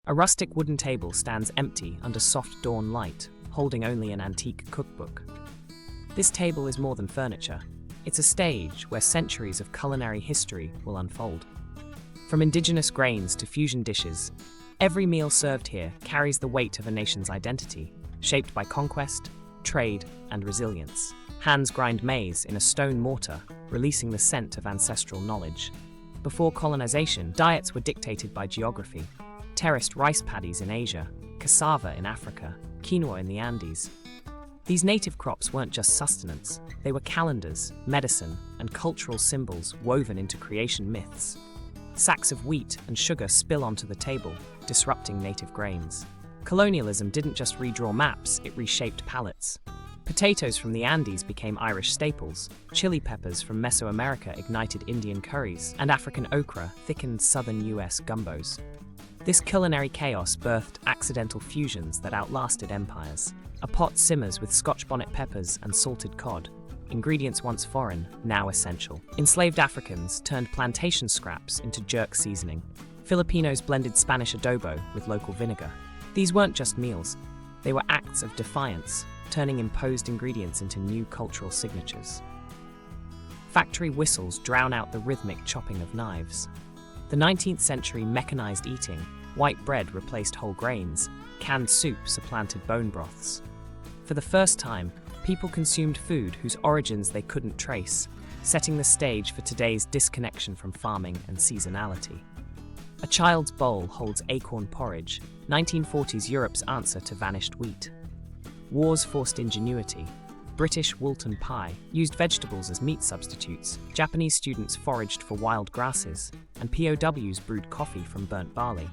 A rustic wooden table stands empty under soft dawn light, holding only an antique cookbook. This table is more than furniture. It's a stage where centuries of culinary history will unfold. From indigenous grains to fusion dishes, every meal served here carries the weight of a nation's identity, shaped by conquest, trade, and resilience. Hands grind maize in a stone mortar, releasing the scent of ancestral knowledge. Before colonization, diets were dictated by geography. Terraced rice paddies in Asia, cassava in Africa, quinoa in the Andes. These native crops weren't just sustenance, they were calendars, medicine, and cultural symbols woven into creation myths. Sacks of wheat and sugar spill onto the table, disrupting native grains. Colonialism didn't just redraw maps, it reshaped palates. Potatoes from the Andes became Irish staples, chili peppers from Mesoamerica ignited Indian curries, and African okra thickened southern US gumbos. This culinary chaos birthed accidental fusions that outlasted empires. A pot simmers with Scotch bonnet peppers and salted cod, ingredients once foreign, now essential. Enslaved Africans turned plantation scraps into jerk seasoning. Filipinos blended Spanish adobo with local vinegar. These weren't just meals, they were acts of defiance, turning imposed ingredients into new cultural signatures. Factory whistles drown out the rhythmic chopping of knives. The 19th century mechanized eating, white bread replaced whole grains, canned soup supplanted bone broths. For the first time, people consumed food whose origins they couldn't trace, setting the stage for today's disconnection from farming and seasonality. A child's bowl holds acorn porridge, 1940s Europe's answer to vanished wheat. Wars forced ingenuity. British Woolton pie used vegetables as meat substitutes, Japanese students foraged for wild grasses, and POWs brewed coffee from burnt barley.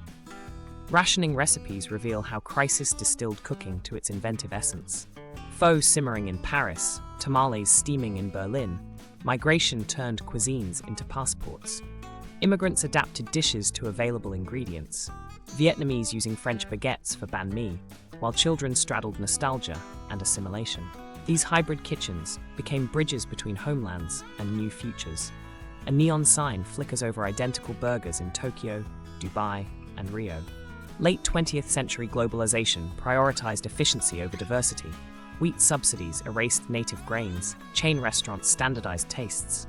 Rationing recipes reveal how crisis distilled cooking to its inventive essence. Pho simmering in Paris, tamales steaming in Berlin, migration turned cuisines into passports. Immigrants adapted dishes to available ingredients, Vietnamese using French baguettes for banh mi, while children straddled nostalgia and assimilation. These hybrid kitchens became bridges between homelands and new futures. A neon sign flickers over identical burgers in Tokyo, Dubai, and Rio. Late 20th century globalization prioritized efficiency over diversity. Wheat subsidies erased native grains, chain restaurants standardized tastes.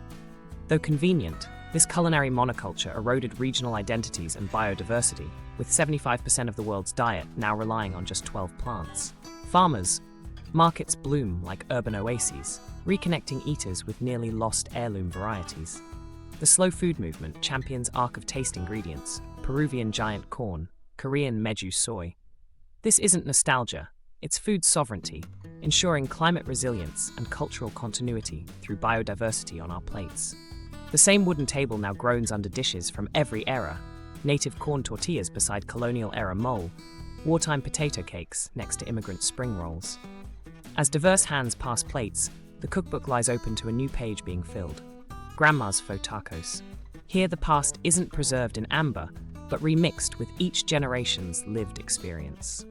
Though convenient, this culinary monoculture eroded regional identities and biodiversity, with 75% of the world's diet now relying on just 12 plants. Farmers, markets bloom like urban oases, reconnecting eaters with nearly lost heirloom varieties. The slow food movement champions arc of taste ingredients, Peruvian giant corn, Korean meju soy. This isn't nostalgia, it's food sovereignty, ensuring climate resilience and cultural continuity through biodiversity on our plates. The same wooden table now groans under dishes from every era, native corn tortillas beside colonial-era mole, wartime potato cakes next to immigrant spring rolls. As diverse hands pass plates, the cookbook lies open to a new page being filled. Grandma's faux tacos. Here the past isn't preserved in amber, but remixed with each generation's lived experience.